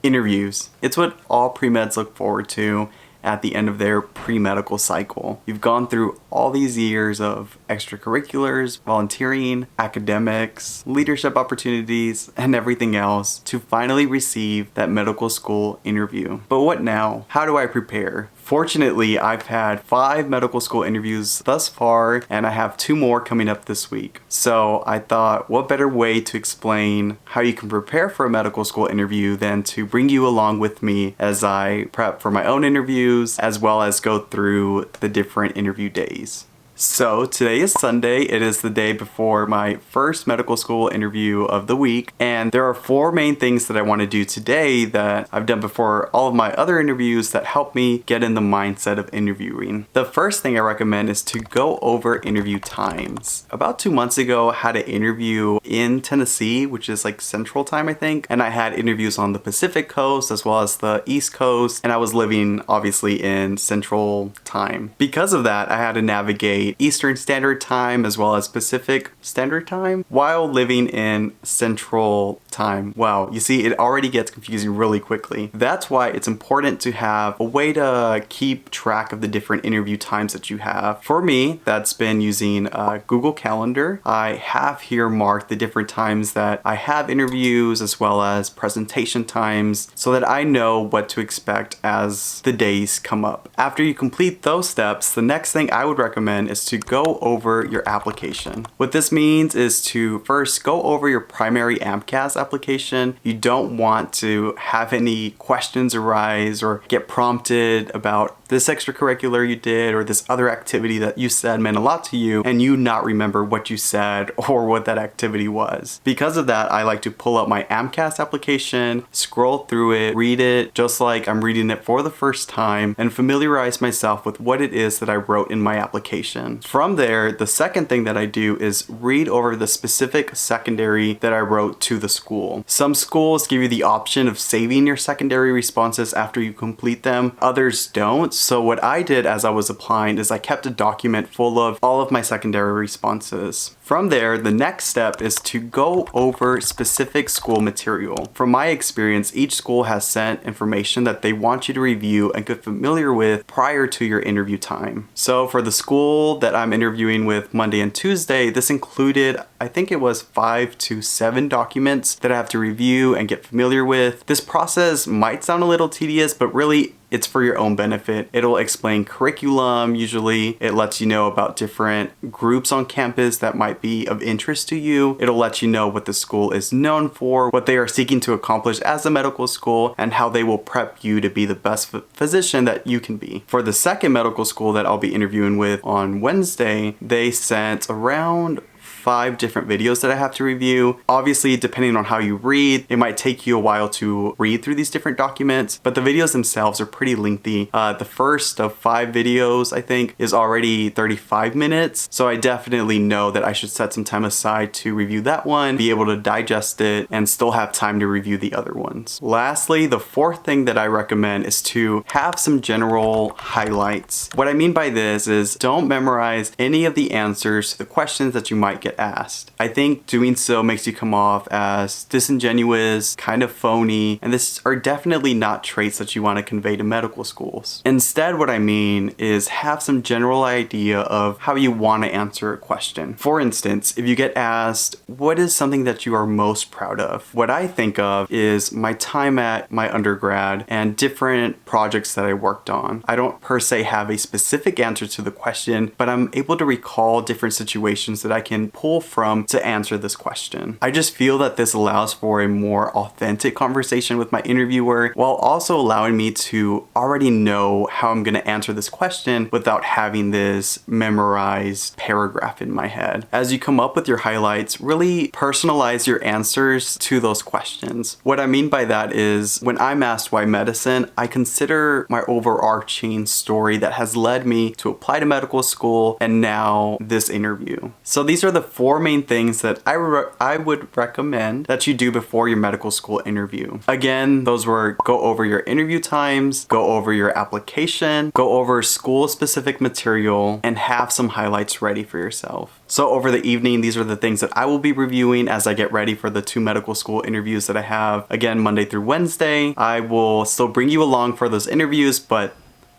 Interviews. It's what all pre-meds look forward to at the end of their pre-medical cycle. You've gone through all these years of extracurriculars, volunteering, academics, leadership opportunities, and everything else to finally receive that medical school interview. But what now? How do I prepare? Fortunately, I've had 5 medical school interviews thus far, and I have 2 more coming up this week. So I thought, what better way to explain how you can prepare for a medical school interview than to bring you along with me as I prep for my own interviews, as well as go through the different interview days. So today is Sunday. It is the day before my first medical school interview of the week, and there are 4 main things that I want to do today that I've done before all of my other interviews that help me get in the mindset of interviewing. The first thing I recommend is to go over interview times. About 2 months ago, I had an interview in Tennessee, which is like Central Time, I think, and I had interviews on the Pacific Coast as well as the East Coast, and I was living obviously in Central Time. Because of that, I had to navigate Eastern Standard Time as well as Pacific Standard Time while living in Central Time. Wow, you see, it already gets confusing really quickly. That's why it's important to have a way to keep track of the different interview times that you have. For me, that's been using Google Calendar. I have here marked the different times that I have interviews as well as presentation times so that I know what to expect as the days come up. After you complete those steps, the next thing I would recommend is to go over your application. What this means is to first go over your primary AMCAS application. You don't want to have any questions arise or get prompted about this extracurricular you did or this other activity that you said meant a lot to you and you not remember what you said or what that activity was. Because of that, I like to pull up my AMCAS application, scroll through it, read it just like I'm reading it for the first time, and familiarize myself with what it is that I wrote in my application. From there, the second thing that I do is read over the specific secondary that I wrote to the school. Some schools give you the option of saving your secondary responses after you complete them, others don't. So what I did as I was applying is I kept a document full of all of my secondary responses. From there, the next step is to go over specific school material. From my experience, each school has sent information that they want you to review and get familiar with prior to your interview time. So for the school that I'm interviewing with Monday and Tuesday, this included, I think it was 5 to 7 documents that I have to review and get familiar with. This process might sound a little tedious, but really it's for your own benefit. It'll explain curriculum. Usually it lets you know about different groups on campus that might be of interest to you. It'll let you know what the school is known for, what they are seeking to accomplish as a medical school, and how they will prep you to be the best physician that you can be. For the second medical school that I'll be interviewing with on Wednesday, they sent around 5 different videos that I have to review. Obviously, depending on how you read, it might take you a while to read through these different documents, but the videos themselves are pretty lengthy. The first of 5 videos, I think, is already 35 minutes, so I definitely know that I should set some time aside to review that one, be able to digest it, and still have time to review the other ones. Lastly, the fourth thing that I recommend is to have some general highlights. What I mean by this is don't memorize any of the answers to the questions that you might get asked. I think doing so makes you come off as disingenuous, kind of phony, and this are definitely not traits that you want to convey to medical schools. Instead, what I mean is have some general idea of how you want to answer a question. For instance, if you get asked, what is something that you are most proud of? What I think of is my time at my undergrad and different projects that I worked on. I don't per se have a specific answer to the question, but I'm able to recall different situations that I can pull from to answer this question. I just feel that this allows for a more authentic conversation with my interviewer while also allowing me to already know how I'm going to answer this question without having this memorized paragraph in my head. As you come up with your highlights, really personalize your answers to those questions. What I mean by that is when I'm asked why medicine, I consider my overarching story that has led me to apply to medical school and now this interview. So these are the 4 main things that I would recommend that you do before your medical school interview. Again, those were go over your interview times, go over your application, go over school-specific material, and have some highlights ready for yourself. So over the evening, these are the things that I will be reviewing as I get ready for the 2 medical school interviews that I have, again, Monday through Wednesday. I will still bring you along for those interviews, but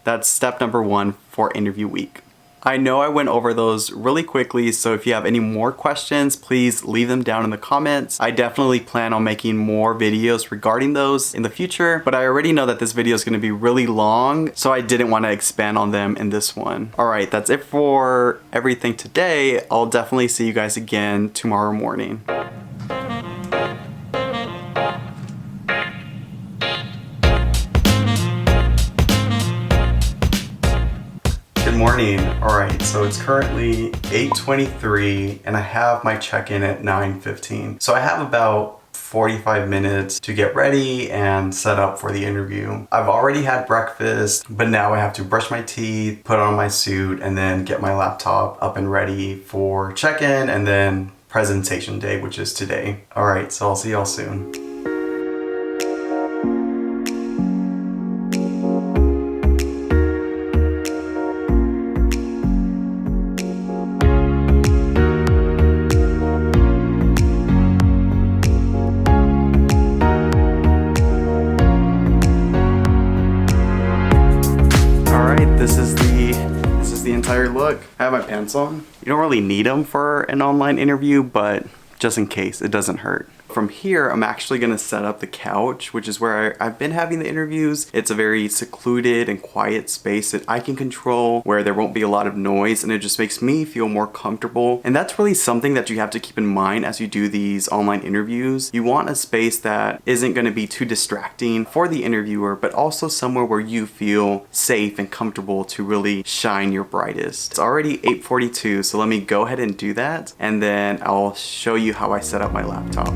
that's step number 1 for interview week. I know I went over those really quickly, so if you have any more questions, please leave them down in the comments. I definitely plan on making more videos regarding those in the future, but I already know that this video is going to be really long, so I didn't want to expand on them in this one. Alright, that's it for everything today. I'll definitely see you guys again tomorrow morning. Good morning. Alright, so it's currently 8:23 and I have my check-in at 9:15. So I have about 45 minutes to get ready and set up for the interview. I've already had breakfast, but now I have to brush my teeth, put on my suit, and then get my laptop up and ready for check-in and then presentation day, which is today. Alright, so I'll see y'all soon. This is the entire look. I have my pants on. You don't really need them for an online interview, but just in case, it doesn't hurt. From here, I'm actually gonna set up the couch, which is where I've been having the interviews. It's a very secluded and quiet space that I can control, where there won't be a lot of noise, and it just makes me feel more comfortable. And that's really something that you have to keep in mind as you do these online interviews. You want a space that isn't gonna be too distracting for the interviewer, but also somewhere where you feel safe and comfortable to really shine your brightest. It's already 8:42, so let me go ahead and do that, and then I'll show you how I set up my laptop.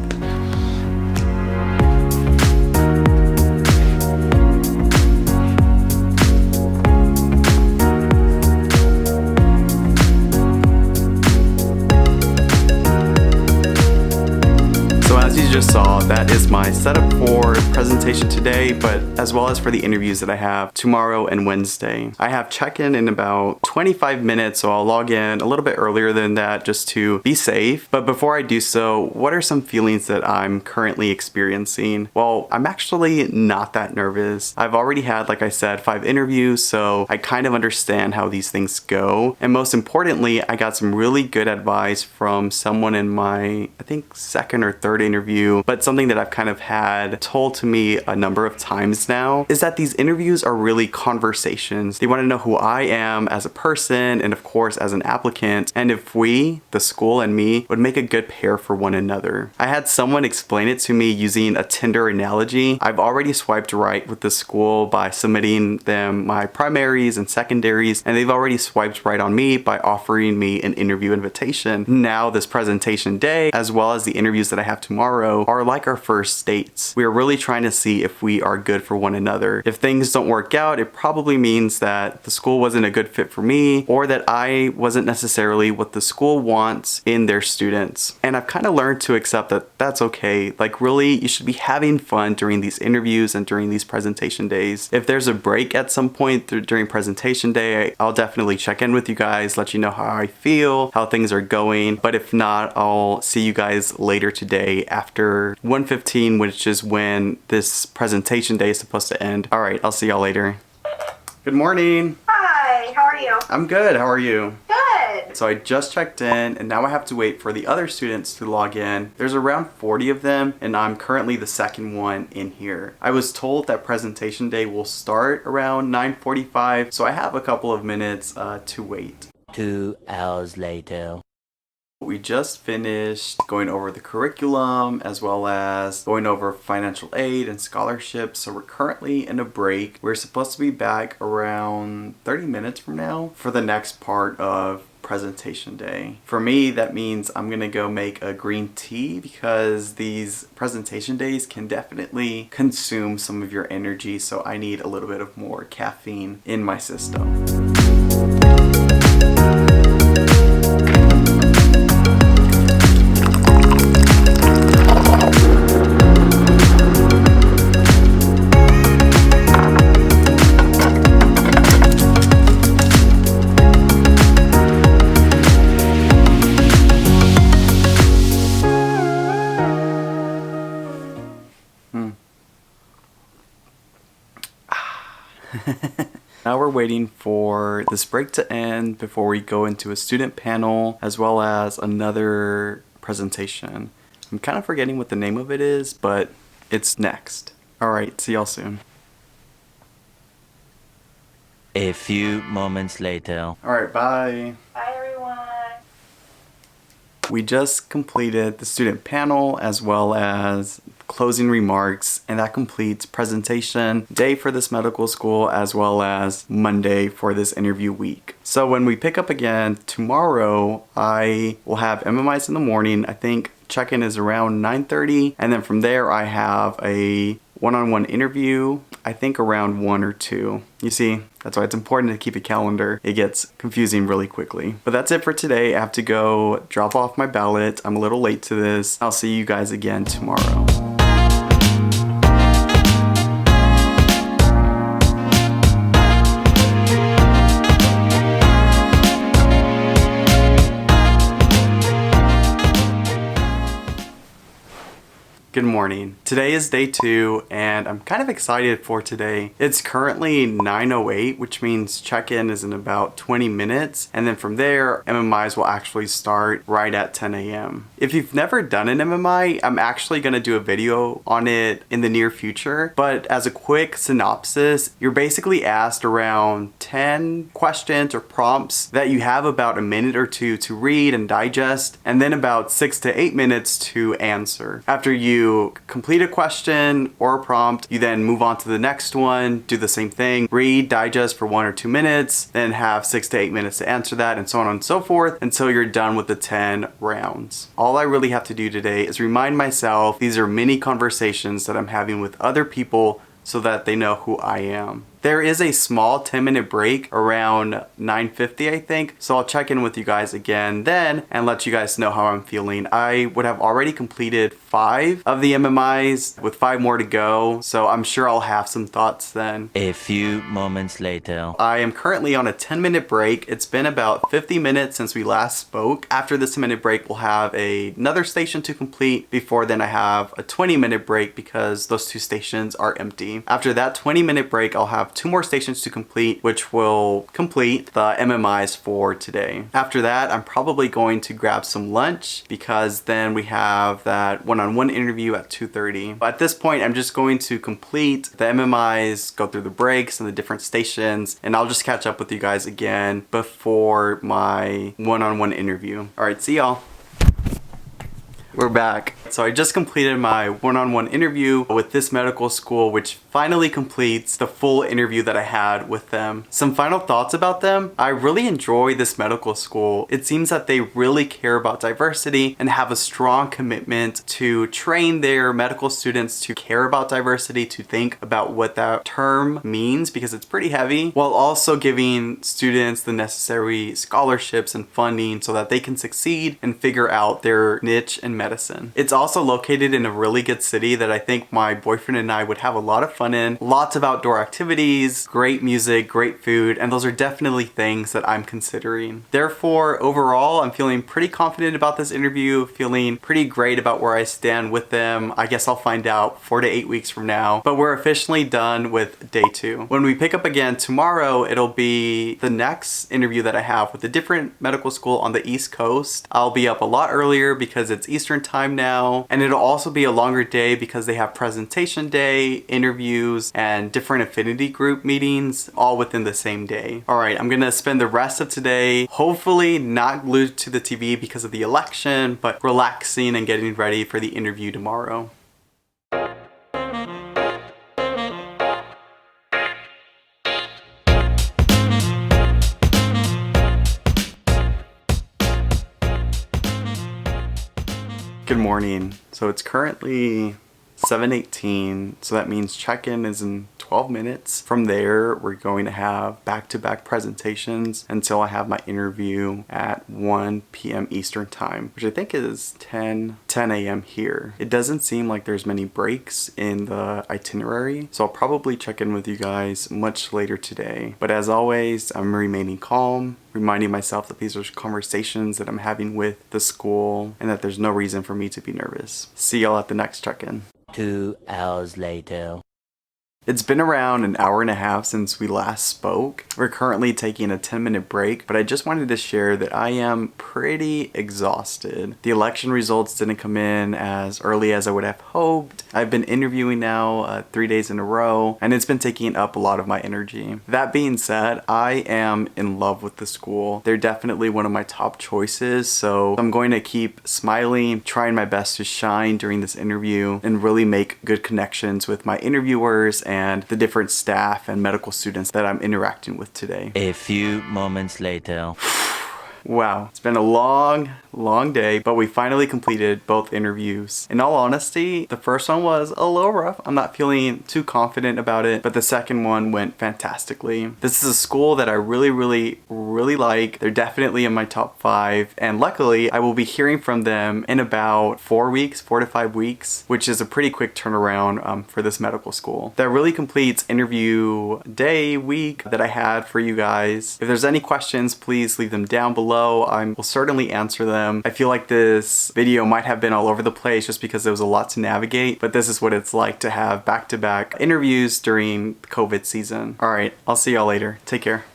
Just saw, that is my setup for presentation today, but as well as for the interviews that I have tomorrow and Wednesday. I have check-in in about 25 minutes, so I'll log in a little bit earlier than that just to be safe. But before I do so, what are some feelings that I'm currently experiencing? Well, I'm actually not that nervous. I've already had, like I said, 5 interviews, so I kind of understand how these things go. And most importantly, I got some really good advice from someone in my, I think, 2nd or 3rd interview. But something that I've kind of had told to me a number of times now is that these interviews are really conversations. They want to know who I am as a person and of course as an applicant, and if we, the school and me, would make a good pair for one another. I had someone explain it to me using a Tinder analogy. I've already swiped right with the school by submitting them my primaries and secondaries, and they've already swiped right on me by offering me an interview invitation. Now this presentation day, as well as the interviews that I have tomorrow, are like our first dates. We are really trying to see if we are good for one another. If things don't work out, it probably means that the school wasn't a good fit for me, or that I wasn't necessarily what the school wants in their students. And I've kind of learned to accept that that's okay. Like really, you should be having fun during these interviews and during these presentation days. If there's a break at some point during presentation day, I'll definitely check in with you guys, let you know how I feel, how things are going. But if not, I'll see you guys later today after 1:15, which is when this presentation day is supposed to end. Alright, I'll see y'all later. Good morning. Hi, how are you? I'm good, how are you? Good. So I just checked in and now I have to wait for the other students to log in. There's around 40 of them and I'm currently the second one in here. I was told that presentation day will start around 9:45, so I have a couple of minutes to wait. 2 hours later. We just finished going over the curriculum as well as going over financial aid and scholarships. So we're currently in a break. We're supposed to be back around 30 minutes from now for the next part of presentation day. For me, that means I'm gonna go make a green tea because these presentation days can definitely consume some of your energy. So I need a little bit of more caffeine in my system. Now we're waiting for this break to end before we go into a student panel as well as another presentation. I'm kind of forgetting what the name of it is, but it's next. Alright, see y'all soon. A few moments later. Alright, bye. Bye, everyone. We just completed the student panel as well as closing remarks, and that completes presentation day for this medical school as well as Monday for this interview week. So when we pick up again tomorrow, I will have MMIs in the morning. I think check-in is around 9:30, and then from there I have a one-on-one interview, I think around 1 or 2. You see, that's why it's important to keep a calendar. It gets confusing really quickly. But that's it for today. I have to go drop off my ballot. I'm a little late to this. I'll see you guys again tomorrow. Good morning. Today is day 2 and I'm kind of excited for today. It's currently 9:08, which means check-in is in about 20 minutes, and then from there MMIs will actually start right at 10 a.m. If you've never done an MMI, I'm actually going to do a video on it in the near future, but as a quick synopsis, you're basically asked around 10 questions or prompts that you have about a minute or two to read and digest, and then about 6 to 8 minutes to answer. After you complete a question or a prompt, you then move on to the next one, do the same thing, read, digest for 1 or 2 minutes, then have 6 to 8 minutes to answer that, and so on and so forth until you're done with the 10 rounds. All I really have to do today is remind myself these are mini conversations that I'm having with other people so that they know who I am. There is a small 10-minute break around 9:50, I think, so I'll check in with you guys again then and let you guys know how I'm feeling. I would have already completed 5 of the MMIs with 5 more to go, so I'm sure I'll have some thoughts then. A few moments later. I am currently on a 10-minute break. It's been about 50 minutes since we last spoke. After this 10-minute break, we'll have another station to complete. Before then, I have a 20-minute break because those 2 stations are empty. After that 20-minute break, I'll have 2 more stations to complete, which will complete the MMIs for today. After that, I'm probably going to grab some lunch because then we have that one-on-one interview at 2:30. But at this point, I'm just going to complete the MMIs, go through the breaks and the different stations, and I'll just catch up with you guys again before my one-on-one interview. All right, see y'all. We're back. So I just completed my one-on-one interview with this medical school, which finally completes the full interview that I had with them. Some final thoughts about them. I really enjoy this medical school. It seems that they really care about diversity and have a strong commitment to train their medical students to care about diversity, to think about what that term means because it's pretty heavy, while also giving students the necessary scholarships and funding so that they can succeed and figure out their niche in medicine. It's also located in a really good city that I think my boyfriend and I would have a lot of fun in. Lots of outdoor activities, great music, great food, and those are definitely things that I'm considering. Therefore, overall, I'm feeling pretty confident about this interview, feeling pretty great about where I stand with them. I guess I'll find out 4 to 8 weeks from now, but we're officially done with day 2. When we pick up again tomorrow, it'll be the next interview that I have with a different medical school on the East Coast. I'll be up a lot earlier because it's Eastern time now, and it'll also be a longer day because they have presentation day, interviews, and different affinity group meetings all within the same day. Alright, I'm gonna spend the rest of today hopefully not glued to the TV because of the election, but relaxing and getting ready for the interview tomorrow. Good morning. So it's currently 7:18, so that means check-in is in 12 minutes. From there, we're going to have back-to-back presentations until I have my interview at 1 p.m. Eastern time, which I think is 10 a.m. here. It doesn't seem like there's many breaks in the itinerary, so I'll probably check in with you guys much later today. But as always, I'm remaining calm, reminding myself that these are conversations that I'm having with the school and that there's no reason for me to be nervous. See y'all at the next check-in. 2 hours later. It's been around an hour and a half since we last spoke. We're currently taking a 10-minute break, but I just wanted to share that I am pretty exhausted. The election results didn't come in as early as I would have hoped. I've been interviewing now 3 days in a row, and it's been taking up a lot of my energy. That being said, I am in love with the school. They're definitely one of my top choices, so I'm going to keep smiling, trying my best to shine during this interview, and really make good connections with my interviewers and the different staff and medical students that I'm interacting with today. A few moments later. Wow, it's been a long day, but we finally completed both interviews. In all honesty, the first one was a little rough. I'm not feeling too confident about it, but the second one went fantastically. This is a school that I really like. They're definitely in my top 5, and luckily I will be hearing from them in about 4 to 5 weeks, which is a pretty quick turnaround for this medical school. That really completes interview week that I had for you guys. If there's any questions, please leave them down below. I will certainly answer them. I feel like this video might have been all over the place just because there was a lot to navigate, but this is what it's like to have back-to-back interviews during COVID season. All right, I'll see y'all later. Take care.